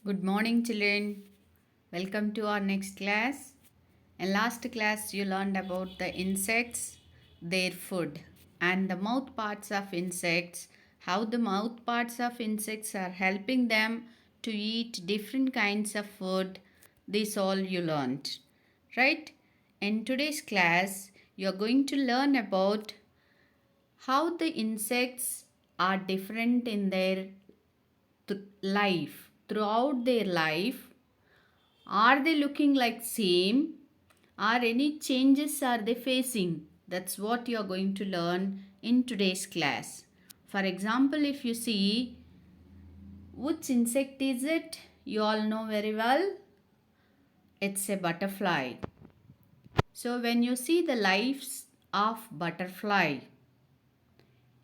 Good morning, children. Welcome to our next class. In last class, you learned about the insects, their food, and the mouth parts of insects, how the mouth parts of insects are helping them to eat different kinds of food. This all you learned, right? In today's class, you are going to learn about how the insects are different in their life throughout their life. Are they looking like same? Are any changes are they facing? That's what you are going to learn in today's class. For example, if you see which insect is it? You all know very well. It's a butterfly. So when you see the lives of butterfly,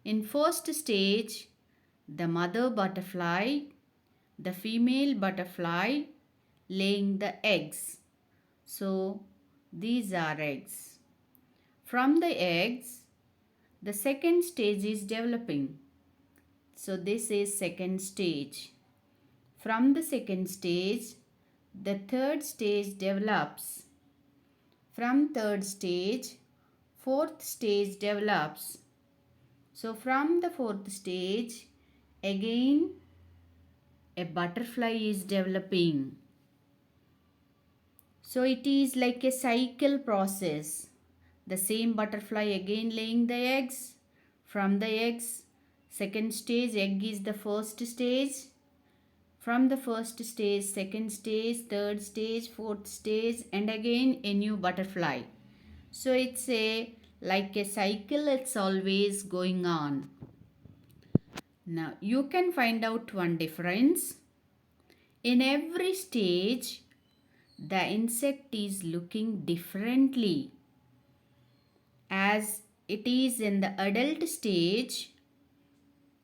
in first stage, the mother butterfly, the female butterfly laying the eggs. So these are eggs. From the eggs, the second stage is developing. So this is second stage. From the second stage, the third stage develops. From third stage, fourth stage develops. So from the fourth stage, again a butterfly is developing. So it is like a cycle process. The same butterfly again laying the eggs. From the eggs, second stage, egg is the first stage. From the first stage, second stage, third stage, fourth stage, and again a new butterfly. So it's a like a cycle, it's always going on. Now you can find out one difference. In every stage, the insect is looking differently. As it is in the adult stage,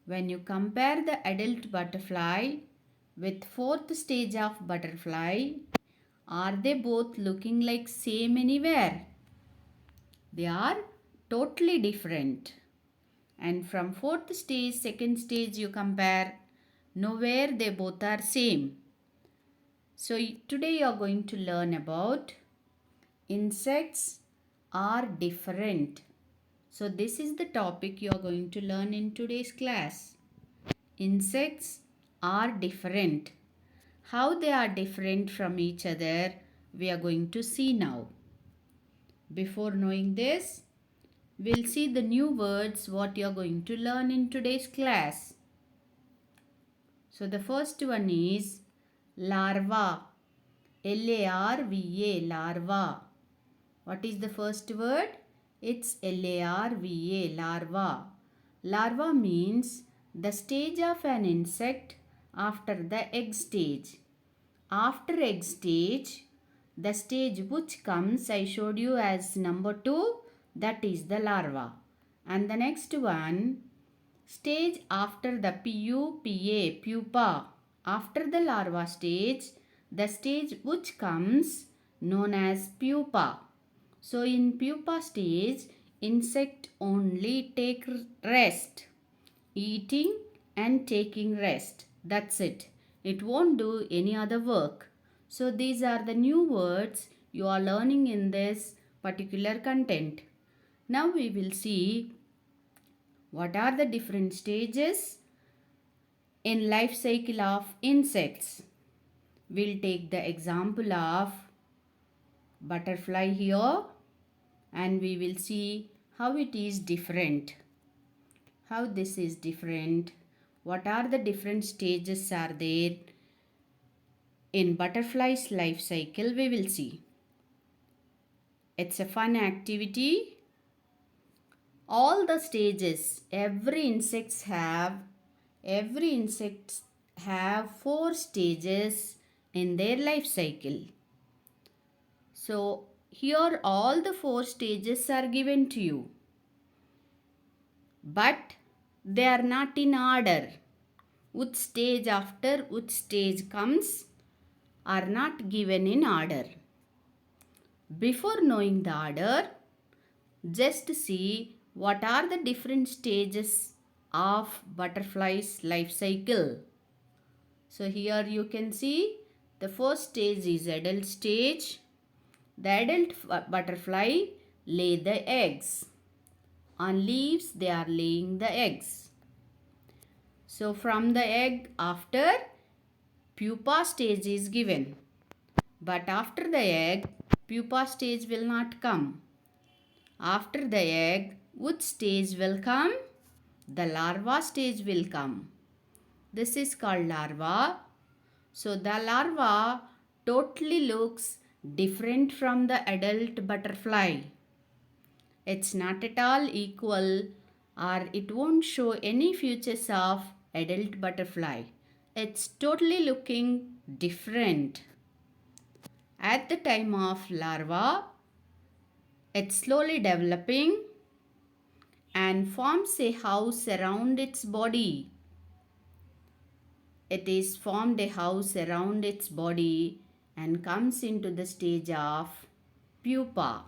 when you compare the adult butterfly with fourth stage of butterfly, are they both looking like same anywhere? They are totally different. And from fourth stage, second stage you compare, nowhere they both are same. So today you are going to learn about insects are different. So this is the topic you are going to learn in today's class. Insects are different. How they are different from each other, we are going to see now. Before knowing this, we'll see the new words what you are going to learn in today's class. So the first one is larva. L-A-R-V-A, larva. What is the first word? It's L-A-R-V-A, larva. Larva means the stage of an insect after the egg stage. After egg stage, the stage which comes, I showed you as number 2, that is the larva. And the next one, stage after the pupa, pupa. After the larva stage, the stage which comes known as pupa. So in pupa stage, insect only take rest, eating and taking rest. That's it. It won't do any other work. So these are the new words you are learning in this particular content. Now we will see what are the different stages in life cycle of insects. We'll take the example of butterfly here and we will see how it is different. How this is different. What are the different stages are there in butterfly's life cycle, we will see. It's a fun activity. All the stages, every insects have 4 stages in their life cycle. So here all the 4 stages are given to you. But they are not in order. Which stage after which stage comes are not given in order. Before knowing the order, just see what are the different stages of butterfly's life cycle. So here you can see the first stage is adult stage. The adult butterfly lay the eggs. On leaves they are laying the eggs. So from the egg after pupa stage is given. But after the egg pupa stage will not come. After the egg which stage will come? The larva stage will come. This is called larva. So the larva totally looks different from the adult butterfly. It's not at all equal or it won't show any features of adult butterfly. It's totally looking different. At the time of larva, it's slowly developing and forms a house around its body. It is formed a house around its body and comes into the stage of pupa.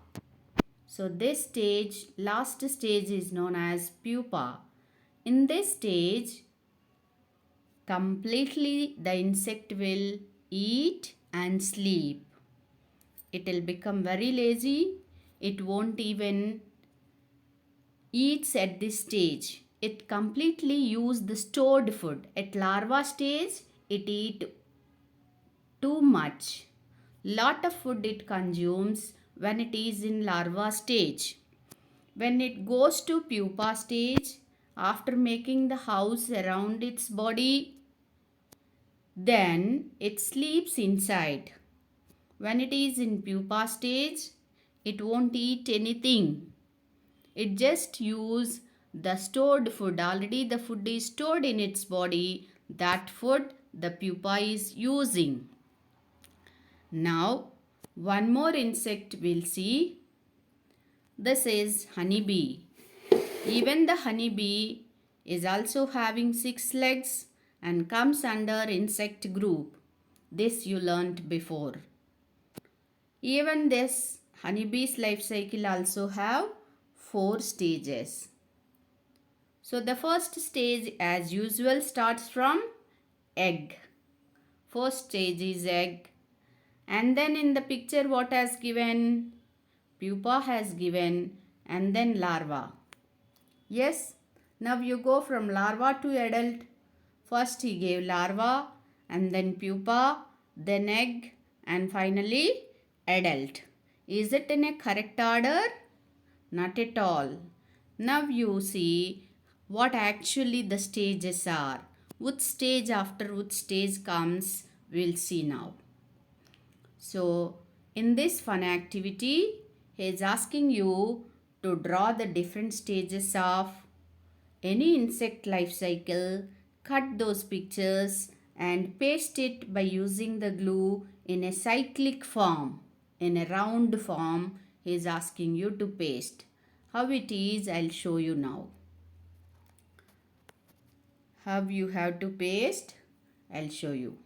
So this stage, last stage is known as pupa. In this stage, completely the insect will eat and sleep. It will become very lazy. It won't even eats at this stage. It completely use the stored food. At larva stage, it eat too much. Lot of food it consumes when it is in larva stage. When it goes to pupa stage, after making the house around its body, then it sleeps inside. When it is in pupa stage, it won't eat anything. It just use the stored food. Already the food is stored in its body. That food the pupa is using. Now, one more insect we'll see. This is honeybee. Even the honeybee is also having 6 legs and comes under insect group. This you learnt before. Even this honeybee's life cycle also have 4 stages. So the first stage as usual starts from egg. First stage is egg. And then in the picture what has given? Pupa has given and then larva. Yes, now you go from larva to adult. First he gave larva and then pupa, then egg and finally adult. Is it in a correct order? Not at all. Now you see what actually the stages are. Which stage after which stage comes, we'll see now. So, in this fun activity, he is asking you to draw the different stages of any insect life cycle, cut those pictures and paste it by using the glue in a cyclic form. In a round form, he is asking you to paste. How it is, I'll show you now. How you have to paste, I'll show you.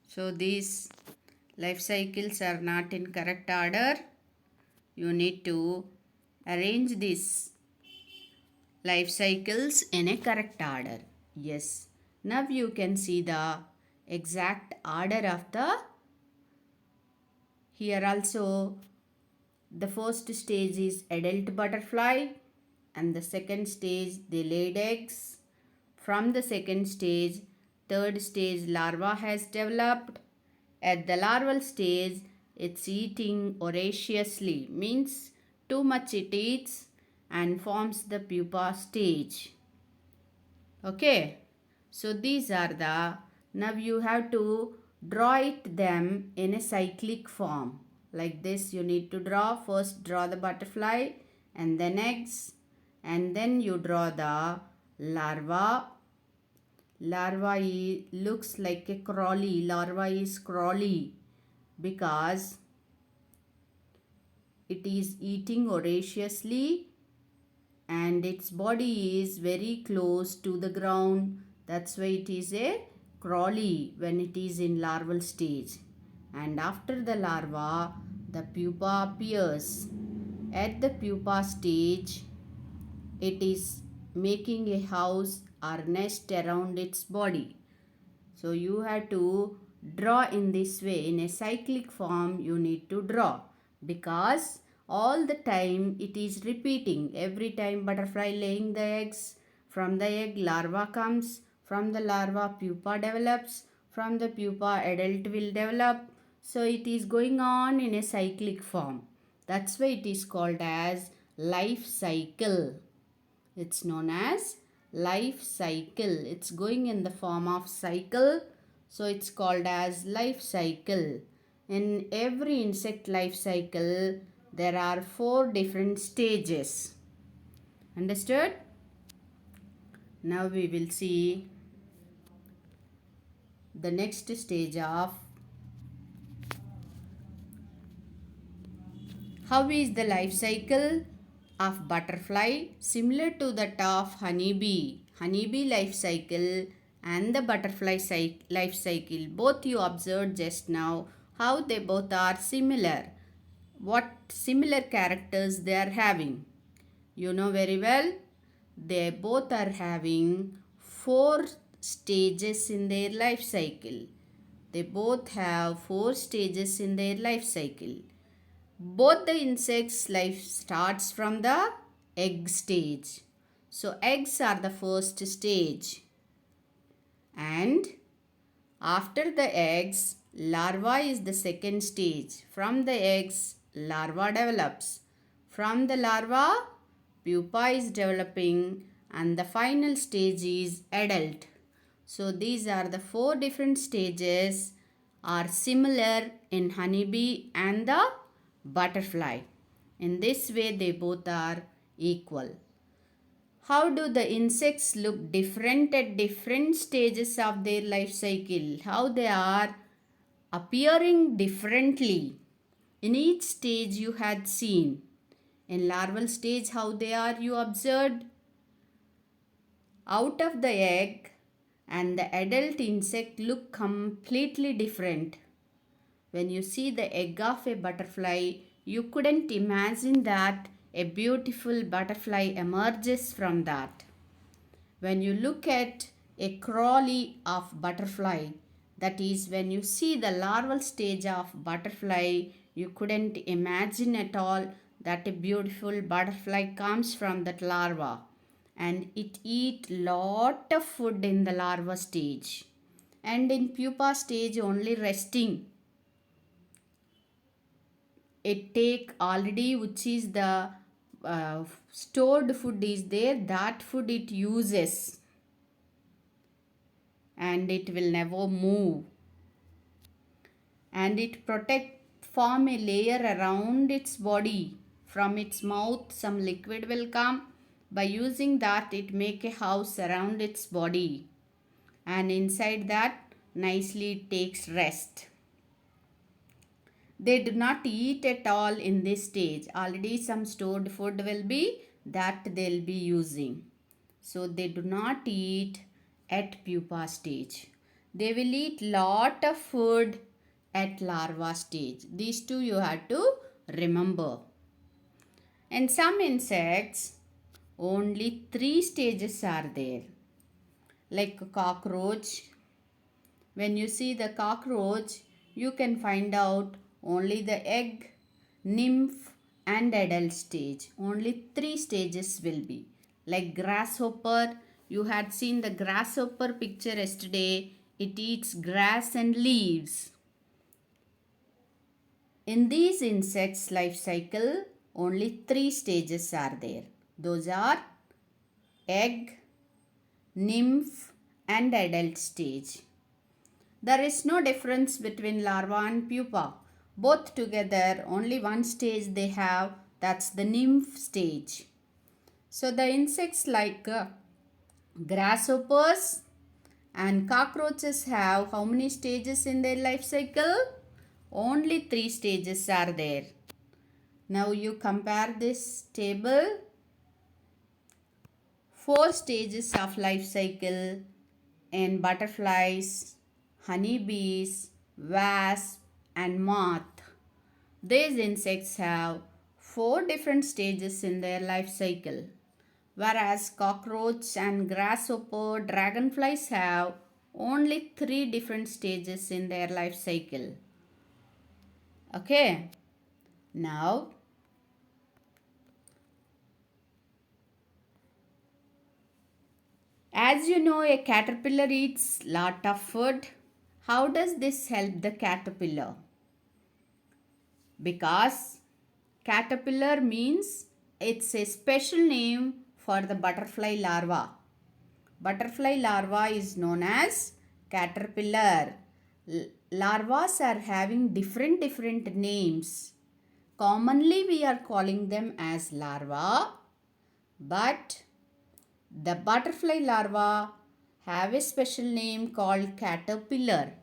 So these life cycles are not in correct order. You need to arrange these life cycles in a correct order. Yes. Now you can see the exact order of the. Here also the first stage is adult butterfly and the second stage they laid eggs. From the second stage, third stage larva has developed. At the larval stage, it's eating voraciously, means too much it eats and forms the pupa stage. Okay, so these are the, now you have to draw it them in a cyclic form. Like this you need to draw, first draw the butterfly and then eggs and then you draw the larva. Larva looks like a crawly. Larva is crawly because it is eating voraciously and its body is very close to the ground. That's why it is a crawly when it is in larval stage. and after the larva the pupa appears. At the pupa stage it is making a house or nest around its body. So you have to draw in this way. In a cyclic form you need to draw, because all the time it is repeating. Every time butterfly laying the eggs, from the egg larva comes, from the larva pupa develops, from the pupa adult will develop. So it is going on in a cyclic form. That's why it is called as life cycle. It's known as life cycle. It's going in the form of cycle, so it's called as life cycle. In every insect life cycle there are 4 different stages. Understood? Now we will see the next stage of how is the life cycle of butterfly similar to that of honeybee. Honeybee life cycle and the butterfly life cycle, both you observed just now how they both are similar. What similar characters they are having. You know very well, they both are having 4 stages in their life cycle. They both have 4 stages in their life cycle. Both the insects' life starts from the egg stage. So eggs are the first stage. And after the eggs, larva is the second stage. From the eggs, larva develops. From the larva, pupa is developing, and the final stage is adult. So these are the 4 different stages are similar in honeybee and the butterfly. In this way they both are equal. How do the insects look different at different stages of their life cycle? How they are appearing differently. In each stage you had seen. In larval stage how they are you observed. Out of the egg and the adult insect look completely different. When you see the egg of a butterfly, you couldn't imagine that a beautiful butterfly emerges from that. When you look at a crawly of butterfly, that is when you see the larval stage of butterfly, you couldn't imagine at all that a beautiful butterfly comes from that larva, and it eat lot of food in the larva stage, and in pupa stage only resting. It take already which is the stored food is there, that food it uses, and it will never move, and it form a layer around its body. From its mouth some liquid will come. By using that it make a house around its body, and inside that nicely it takes rest. They do not eat at all in this stage. Already some stored food will be that they'll be using. So they do not eat at pupa stage. They will eat lot of food at larva stage. These two you have to remember. In some insects, only 3 stages are there. Like a cockroach. When you see the cockroach, you can find out only the egg, nymph and adult stage. Only 3 stages will be. Like grasshopper, you had seen the grasshopper picture yesterday. It eats grass and leaves. In these insects' life cycle, only 3 stages are there. Those are egg, nymph and adult stage. There is no difference between larva and pupa. Both together, only one stage they have, that's the nymph stage. So the insects like grasshoppers and cockroaches have how many stages in their life cycle? Only 3 stages are there. Now you compare this table. 4 stages of life cycle in butterflies, honeybees, wasps and moth. These insects have 4 different stages in their life cycle, whereas cockroach and grasshopper dragonflies have only 3 different stages in their life cycle. Okay, now as you know, a caterpillar eats lot of food. How does this help the caterpillar? Because caterpillar means it's a special name for the butterfly larva. Butterfly larva is known as caterpillar. Larvas are having different names. Commonly we are calling them as larva, but the butterfly larva have a special name called caterpillar.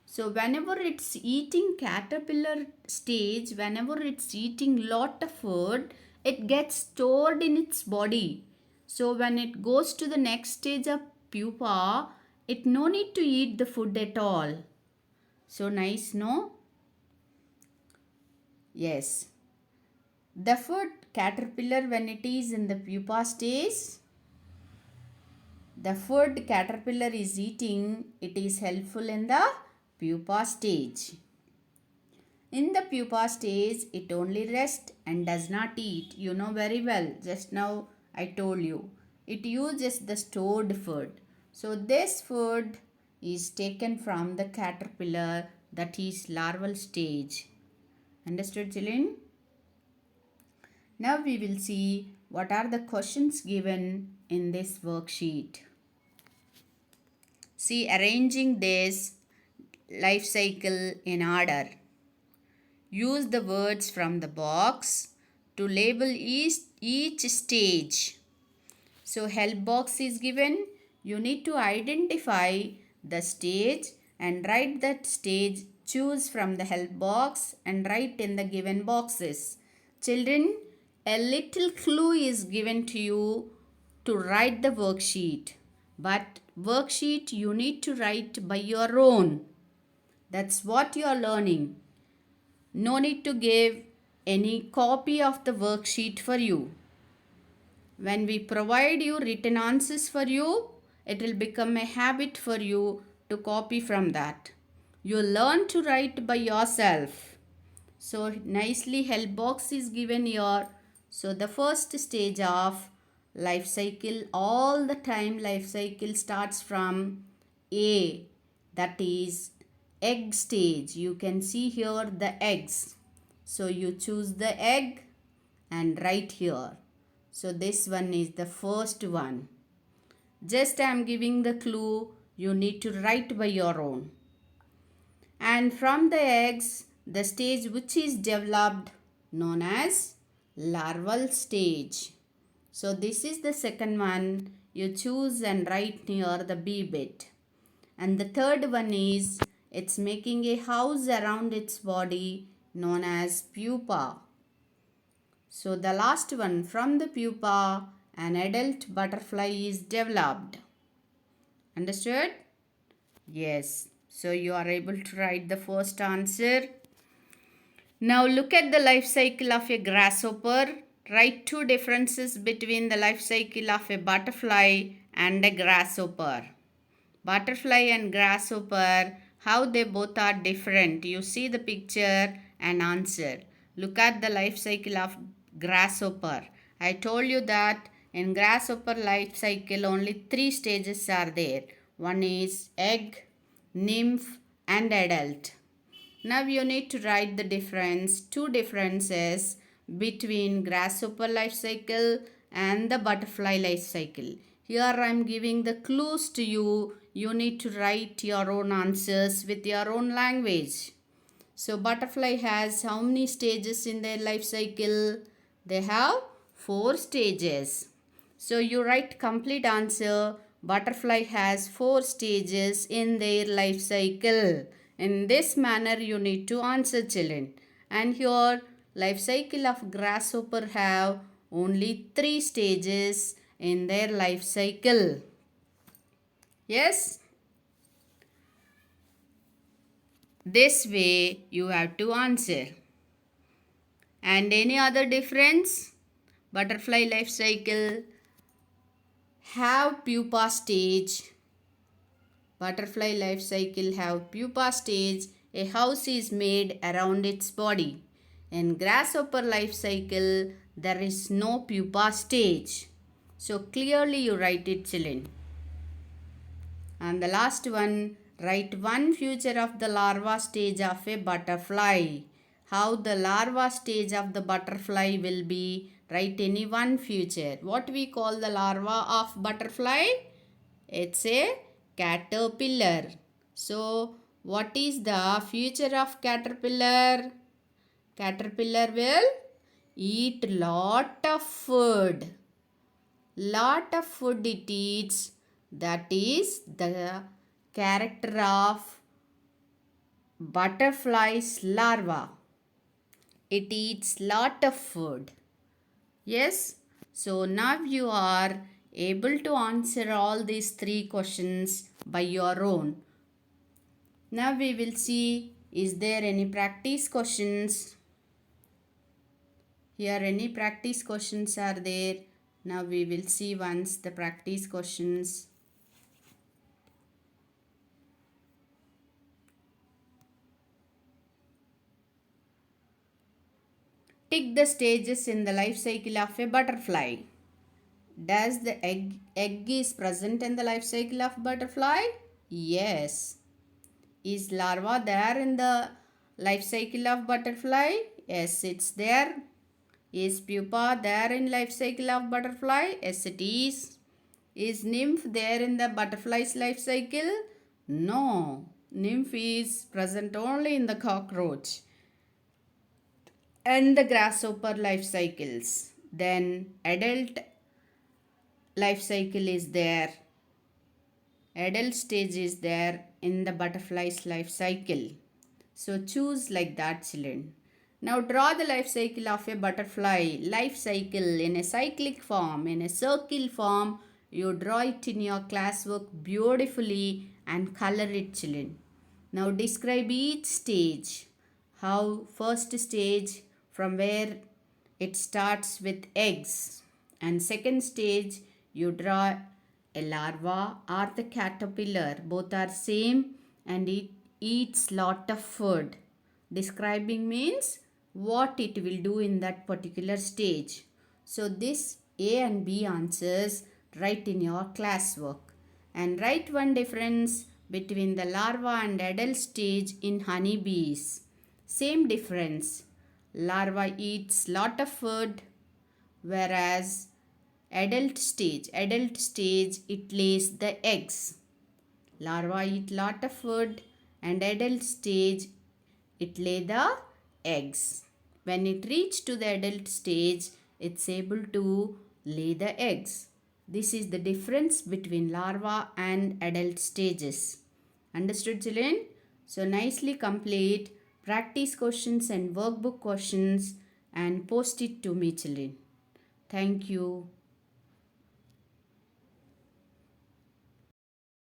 So whenever it's eating caterpillar stage, whenever it's eating lot of food, it gets stored in its body. So when it goes to the next stage of pupa, it no need to eat the food at all. So nice, no? Yes. The food caterpillar when it is in the pupa stage, the food caterpillar is eating, it is helpful in the pupa stage. In the pupa stage, it only rests and does not eat. You know very well. Just now I told you. It uses the stored food. So this food is taken from the caterpillar, that is larval stage. Understood, children? Now we will see what are the questions given in this worksheet. See, arranging this life cycle in order. Use the words from the box to label each stage. So help box is given. You need to identify the stage and write that stage. Choose from the help box and write in the given boxes. Children, a little clue is given to you to write the worksheet. But worksheet you need to write by your own. That's what you are learning. No need to give any copy of the worksheet for you. When we provide you written answers for you, it will become a habit for you to copy from that. You learn to write by yourself. So nicely help box is given here. So the first stage of life cycle, all the time life cycle starts from A, that is egg stage. You can see here the eggs. So you choose the egg and write here. So this one is the first one. Just I am giving the clue. You need to write by your own. And from the eggs, the stage which is developed known as larval stage. So this is the second one. You choose and write near the B bit. And the third one is it's making a house around its body known as pupa. So the last one, from the pupa, an adult butterfly is developed. Understood? Yes. So you are able to write the first answer. Now look at the life cycle of a grasshopper. Write 2 differences between the life cycle of a butterfly and a grasshopper. Butterfly and grasshopper, how they both are different. You see the picture and answer. Look at the life cycle of grasshopper. I told you that in grasshopper life cycle only 3 stages are there. One is egg, nymph and adult. Now you need to write the difference, 2 differences between grasshopper life cycle and the butterfly life cycle. Here I am giving the clues to you. You need to write your own answers with your own language. So butterfly has how many stages in their life cycle? They have 4 stages. So you write complete answer. Butterfly has 4 stages in their life cycle. In this manner you need to answer, children. And here life cycle of grasshopper have only 3 stages in their life cycle. Yes? This way you have to answer. And any other difference? Butterfly life cycle have pupa stage. Butterfly life cycle have pupa stage. A house is made around its body. In grasshopper life cycle, there is no pupa stage. So clearly you write it, children. And the last one, write one feature of the larva stage of a butterfly. How the larva stage of the butterfly will be, write any one feature. What we call the larva of butterfly? It's a caterpillar. So, what is the future of caterpillar? Caterpillar will eat lot of food. Lot of food it eats. That is the character of butterfly's larva. It eats lot of food. Yes. So now you are able to answer all these three questions by your own. Now we will see, is there any practice questions? Here any practice questions are there. Now we will see once the practice questions. Tick the stages in the life cycle of a butterfly. Does the egg is present in the life cycle of butterfly? Yes. Is larva there in the life cycle of butterfly? Yes, it's there. Is pupa there in life cycle of butterfly? Yes, it is. Is nymph there in the butterfly's life cycle? No. Nymph is present only in the cockroach and the grasshopper life cycles. Then adult life cycle is there. Adult stage is there in the butterfly's life cycle. So choose like that, children. Now draw the life cycle of a butterfly. Life cycle in a cyclic form, in a circle form. You draw it in your classwork beautifully and color it, children. Now describe each stage. How first stage from where it starts with eggs, and second stage you draw a larva or the caterpillar. Both are same and it eats lot of food. Describing means what it will do in that particular stage. So this A and B answers write in your classwork. And write one difference between the larva and adult stage in honeybees. Same difference. Larva eats lot of food, whereas adult stage it lays the eggs. Larva eat lot of food and adult stage it lay the eggs. When it reach to the adult stage, it's able to lay the eggs. This is the difference between larva and adult stages. Understood, children? So nicely complete practice questions and workbook questions and post it to me, children. Thank you.